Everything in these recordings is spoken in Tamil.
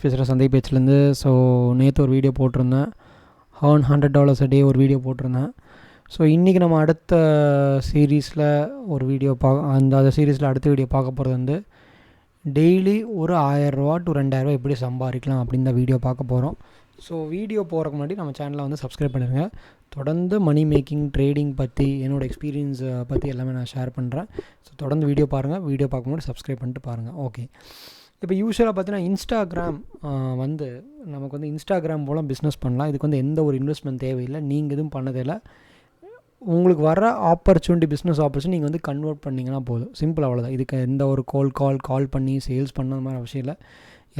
பேசுகிற சந்தை பேச்சிலேருந்து. ஸோ நேற்று ஒரு வீடியோ போட்டிருந்தேன், earn $100 a day ஒரு வீடியோ போட்டிருந்தேன். ஸோ இன்றைக்கி நம்ம அடுத்த சீரீஸில் ஒரு வீடியோ அந்த சீரீஸில் அடுத்த வீடியோ பார்க்க போகிறது வந்து டெய்லி ஒரு $1000 to $2000 எப்படி சம்பாதிக்கலாம் அப்படின்னு தான் வீடியோ பார்க்க போகிறோம். ஸோ வீடியோ போகிறக்கு முன்னாடி நம்ம சேனலை வந்து சப்ஸ்கிரைப் பண்ணிடுங்க. தொடர்ந்து மணி மேக்கிங், ட்ரேடிங் பற்றி, என்னோடய எக்ஸ்பீரியன்ஸை பற்றி எல்லாமே நான் ஷேர் பண்ணுறேன். ஸோ தொடர்ந்து வீடியோ பாருங்கள். வீடியோ பார்க்கும்போது சப்ஸ்கிரைப் பண்ணிட்டு பாருங்கள். ஓகே, இப்போ யூஸ்வலாக பார்த்தீங்கன்னா இன்ஸ்டாகிராம் வந்து நமக்கு வந்து இன்ஸ்டாகிராம் மூலம் பிஸ்னஸ் பண்ணலாம். இதுக்கு வந்து எந்த ஒரு இன்வெஸ்ட்மெண்ட் தேவையில்லை, நீங்கள் எதுவும் பண்ணதில்லை. உங்களுக்கு வர ஆப்பர்ச்சுனிட்டி, பிஸ்னஸ் ஆப்பர்ச்சுனிட்டி நீங்கள் வந்து கன்வெர்ட் பண்ணிங்கன்னா போதும். சிம்பிள், அவ்வளோதான். இதுக்கு எந்த ஒரு கால் பண்ணி சேல்ஸ் பண்ண மாதிரி அவசியம் இல்லை.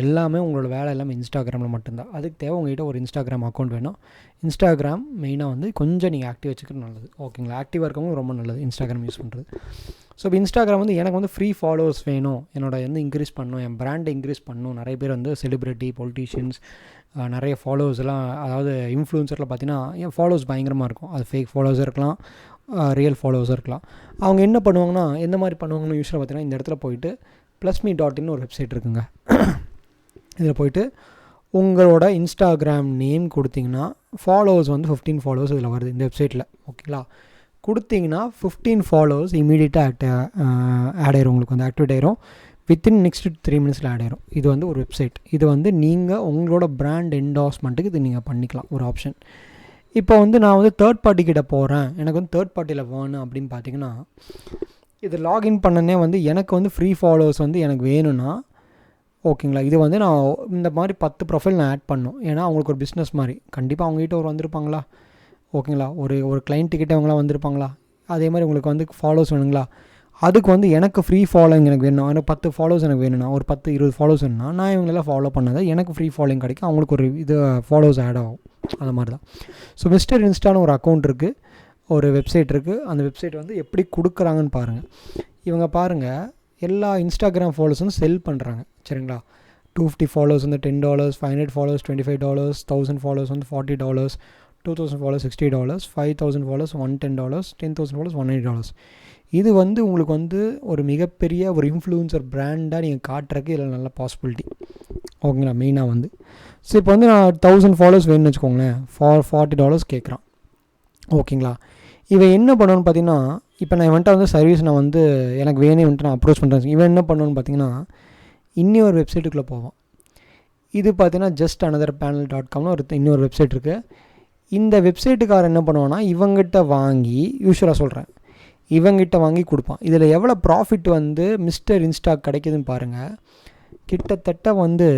எல்லாமே உங்களோட வேலை எல்லாமே இன்ஸ்டாகிராமில் மட்டும்தான். அதுக்கு தேவை உங்கள்கிட்ட ஒரு இன்ஸ்டாகிராம் அக்கௌண்ட் வேணும். இன்ஸ்டாகிராம் மெயினாக வந்து கொஞ்சம் நீங்கள் ஆக்டிவ் வச்சுக்கிறது நல்லது. ஓகேங்களா, ஆக்டிவாக இருக்கவங்க ரொம்ப நல்லது இன்ஸ்டாகிராம் யூஸ் பண்ணுறது. ஸோ இப்போ இன்ஸ்டாகிராம் வந்து எனக்கு வந்து ஃப்ரீ ஃபாலோவர்ஸ் வேணும், என்னோட வந்து இன்க்ரீஸ் பண்ணணும், என் பிராண்டை இன்க்ரீஸ் பண்ணணும். நிறைய பேர் வந்து செலிப்ரிட்டி, பொலிட்டீஷியன்ஸ், நிறைய ஃபாலோவர்ஸ் எல்லாம், அதாவது இன்ஃப்ளூன்சரில் பார்த்தீங்கன்னா என் ஃபாலோவர்ஸ் பயங்கரமாக இருக்கும். அது ஃபேக் ஃபாலோவர்ஸாக இருக்கலாம், ரியல் ஃபாலோவர்ஸாக இருக்கலாம். அவங்க என்ன பண்ணுவாங்கன்னா, எந்த மாதிரி பண்ணுவாங்கன்னு யூஸ்வலாக பார்த்தீங்கன்னா இந்த இடத்துல போயிட்டு plusme.in ஒரு வெப்சைட் இருக்குங்க. இதில் போய்ட்டு உங்களோட இன்ஸ்டாகிராம் நேம் கொடுத்தீங்கன்னா ஃபாலோவர்ஸ் வந்து 15 ஃபாலோவர்ஸ் இதில் வருது இந்த வெப்சைட்டில். ஓகேங்களா, கொடுத்தீங்கன்னா 15 ஃபாலோவர்ஸ் இமீடியட்டாக ஆட் ஆயிரும். உங்களுக்கு வந்து ஆக்டிவேட் ஆயிரும். வித்தின் நெக்ஸ்ட் 3 minutes ஆட் ஆயிரும். இது வந்து ஒரு வெப்சைட். இது வந்து நீங்கள் உங்களோட பிராண்ட் என்டார்ஸ்மெண்ட்டுக்கு இது நீங்கள் பண்ணிக்கலாம், ஒரு ஆப்ஷன். இப்போ வந்து நான் வந்து தேர்ட் பார்ட்டி கிட்ட போகிறேன், எனக்கு வந்து தேர்ட் பார்ட்டியில் வேணும் அப்படின்னு பார்த்தீங்கன்னா, இது லாகின் பண்ணனே வந்து எனக்கு வந்து ஃப்ரீ ஃபாலோவர்ஸ் வந்து எனக்கு வேணும்னா, ஓகேங்களா, இது வந்து நான் இந்த மாதிரி 10 ப்ரொஃபைல் நான் ஆட் பண்ணணும். ஏன்னா அவங்களுக்கு ஒரு பிஸ்னஸ் மாதிரி கண்டிப்பாக அவங்ககிட்ட ஒரு வந்திருப்பாங்களா, ஓகேங்களா, ஒரு கிளைண்ட்டுக்கிட்ட அவங்களாம் வந்திருப்பாங்களா, அதே மாதிரி உங்களுக்கு வந்து ஃபாலோவர்ஸ் வேணுங்களா. அதுக்கு வந்து எனக்கு ஃப்ரீ ஃபாலோயிங் எனக்கு வேணும். எனக்கு 10 ஃபாலோவர்ஸ் எனக்கு வேணும்னா, ஒரு 10-20 ஃபாலோவர்ஸ் வேணும்னா, நான் இவங்களெல்லாம் ஃபாலோ பண்ணதை எனக்கு ஃப்ரீ ஃபாலோயிங் கிடைக்கும், அவங்களுக்கு ஒரு இது ஃபாலோவர்ஸ் ஆட் ஆகும். அது மாதிரி தான். ஸோ மிஸ்டர் இன்ஸ்டான்னு ஒரு அக்கௌண்ட் இருக்குது, ஒரு வெப்சைட் இருக்குது. அந்த வெப்சைட் வந்து எப்படி கொடுக்குறாங்கன்னு பாருங்கள். இவங்க பாருங்கள், எல்லா இன்ஸ்டாகிராம் ஃபாலோவர்ஸ் வந்து செல் பண்ணுறாங்க. சரிங்களா, 250 ஃபாலோவர்ஸ் வந்து $10, 500 ஃபாலோவர்ஸ் $25, 1000 ஃபாலோவர்ஸ் வந்து $40, 2000 ஃபாலோவர்ஸ் $60, 5000 ஃபாலோவர்ஸ் $110, 10,000 ஃபாலோவர்ஸ் $180. இது வந்து உங்களுக்கு வந்து ஒரு மிகப்பெரிய ஒரு இன்ஃப்ளூன்சர் பிராண்டாக நீங்கள் காட்டுறதுக்கு இதில் நல்ல பாசிபிலிட்டி. ஓகேங்களா, மெயினாக வந்து ஸோ இப்போ வந்து நான் 1000 ஃபாலோவர்ஸ் வேணும்னு வச்சுக்கோங்களேன், $40 கேட்குறான். ஓகேங்களா, இவன் என்ன பண்ணுவான்னு பார்த்தீங்கன்னா, இப்போ நான் இவன்ட்ட வந்து சர்வீஸ் நான் வந்து எனக்கு வேணும் வந்துட்டு நான் அப்ரோச் பண்ணுறேன். இவன் என்ன பண்ணுவான்னு பார்த்தீங்கன்னா, இன்னொரு வெப்சைட்டுக்குள்ளே போவான். இது பார்த்தீங்கன்னா just another panel.comனு இன்னொரு வெப்சைட் இருக்குது. இந்த வெப்சைட்டுக்காரர் என்ன பண்ணுவான்னா, இவங்கிட்ட வாங்கி, யூஸ்வலாக சொல்கிறேன், இவங்கிட்ட வாங்கி கொடுப்பான். இதில் எவ்வளோ ப்ராஃபிட் வந்து மிஸ்டர் இன்ஸ்டா கிடைக்குதுன்னு பாருங்கள். கிட்டத்தட்ட வந்து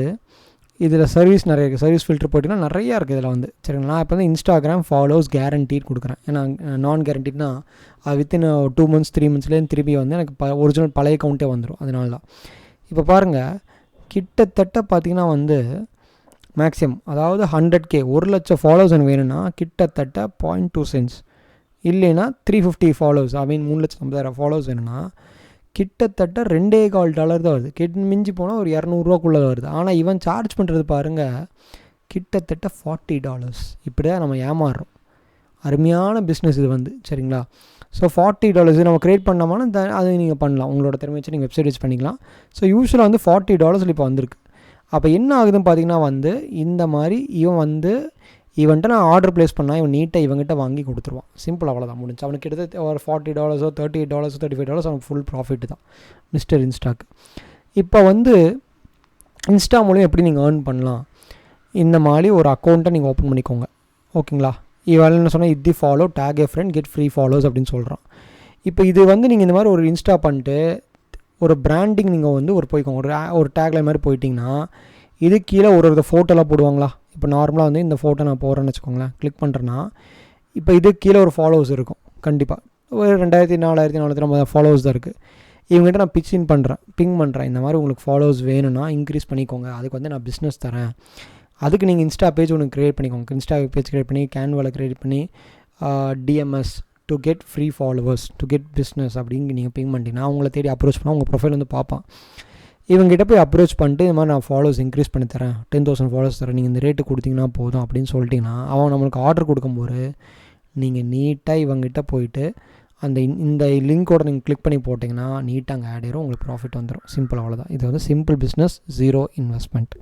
இதில் சர்வீஸ் நிறைய இருக்குது. சர்வீஸ் ஃபில்டர் போட்டிங்கன்னா நிறையா இருக்குது இதில் வந்து. சரிங்களா, நான் இப்போ வந்து இன்ஸ்டாகிராம் ஃபாலோவர்ஸ் கேரண்டீட் கொடுக்குறேன். ஏன்னா நான் கேரண்டீட்னா அது வித்தின் 2 months 3 monthsலேருந்து திருப்பி வந்து எனக்கு ஒரிஜினல் பழைய அக்கௌண்ட்டே வந்துடும். அதனால தான். இப்போ பாருங்கள், கிட்டத்தட்ட பார்த்திங்கன்னா வந்து மேக்ஸிமம், அதாவது 100K 1,00,000 ஃபாலோவர்ஸ் எனக்கு வேணும்னா கிட்டத்தட்ட 0.2 cents, இல்லைன்னா 350 ஃபாலோவர்ஸ், ஐ மீன் 3,50,000 ஃபாலோவர்ஸ் வேணும்னா கிட்டத்தட்ட $2.25 தான் வருது. மிஞ்சி போனால் ஒரு $200 வருது. ஆனால் இவன் சார்ஜ் பண்ணுறது பாருங்கள், கிட்டத்தட்ட $40. இப்படி தான் நம்ம ஏமாறுறோம். அருமையான பிஸ்னஸ் இது வந்து. சரிங்களா, ஸோ $40 நம்ம க்ரியேட் பண்ணோம்னா அது நீங்கள் பண்ணலாம். உங்களோட திறமை வச்சு நீங்கள் வெப்சைட் வச்சு பண்ணிக்கலாம். ஸோ யூஸ்வலாக வந்து $40 இப்போ வந்திருக்கு. அப்போ என்ன ஆகுதுன்னு பார்த்தீங்கன்னா வந்து, இந்த மாதிரி இவன்ட்ட நான் ஆர்டர் ப்ளேஸ் பண்ணால் இவன் நீட்டாக இவங்ககிட்ட வாங்கி கொடுத்துருவான். சிம்பிள், அவ்வளோதான், முடிஞ்சு. அவனுக்கு கிட்டத்தட்ட ஒரு $40, $38, $35 அவனுக்கு ஃபுல் ப்ராஃபிட் தான் மிஸ்டர் இன்ஸ்டாக்கு. இப்போ வந்து இன்ஸ்டா மூலம் எப்படி நீங்கள் ஏர்ன் பண்ணலாம், இந்த மாதிரி ஒரு அக்கௌண்ட்டை நீங்கள் ஓப்பன் பண்ணிக்கோங்க. ஓகேங்களா, இவன் என்ன சொன்னால், இது follow take a friend get free follows அப்படின்னு சொல்கிறான். இப்போ இது வந்து நீங்கள் இந்த மாதிரி ஒரு இன்ஸ்டா பண்ணிட்டு ஒரு பிராண்டிங் நீங்கள் வந்து போய்க்கோங்க. ஒரு டேக்லைன் மாதிரி போயிட்டிங்கன்னா, இது கீழே ஒரு ஃபோட்டோலாம் போடுவாங்களா. இப்போ நார்மலாக வந்து இந்த ஃபோட்டோ நான் போடுறேன்னு வச்சுக்கோங்களேன், கிளிக் பண்ணுறேன்னா இப்போ இது கீழே ஒரு ஃபாலோவர்ஸ் இருக்கும். கண்டிப்பாக ஒரு 2000 4,450 ஃபாலோவர்ஸ் தான் இருக்குது. இவங்ககிட்ட நான் பிங் பண்ணுறேன், இந்த மாதிரி உங்களுக்கு ஃபாலோவர்ஸ் வேணும்னா இன்க்ரீஸ் பண்ணிக்கோங்க, அதுக்கு வந்து நான் பிஸ்னஸ் தரேன். அதுக்கு நீங்கள் இன்ஸ்டா பேஜ் ஒன்று க்ரியேட் பண்ணிக்கோங்க. இன்ஸ்டா பேஜ் க்ரியேட் பண்ணி கேன்வாவில் க்ரியேட் பண்ணி DMs to get free followers to get business அப்படின்னு நீங்கள் பிங் பண்ணிட்டீங்கன்னா அவங்கள தேடி அப்ரோச் பண்ணால் உங்கள் ப்ரொஃபைல் வந்து பார்ப்பான். இவங்ககிட்ட போய் அப்ரோச் பண்ணிட்டு, இந்த மாதிரி நான் ஃபாலோவர்ஸ் இன்க்ரீஸ் பண்ணி தரேன், 10,000 ஃபாலோவர்ஸ் தரேன், நீங்கள் இந்த ரேட்டு கொடுத்தீங்கன்னா போதும் அப்படின்னு சொல்லிட்டிங்கன்னா, அவன் நம்மளுக்கு ஆர்டர் கொடுக்கும்போது நீங்கள் நீட்டாக இவங்ககிட்ட போயிட்டு இந்த லிங்க்கோட நீங்கள் கிளிக் பண்ணி போட்டிங்கன்னா நீட்டாக அங்கே ஆட் ஆயிரும், உங்களுக்கு ப்ராஃபிட் வந்துடும். சிம்பிள், அவ்வளோதான். இது வந்து சிம்பிள் பிஸ்னஸ், 0 இன்வெஸ்ட்மெண்ட்.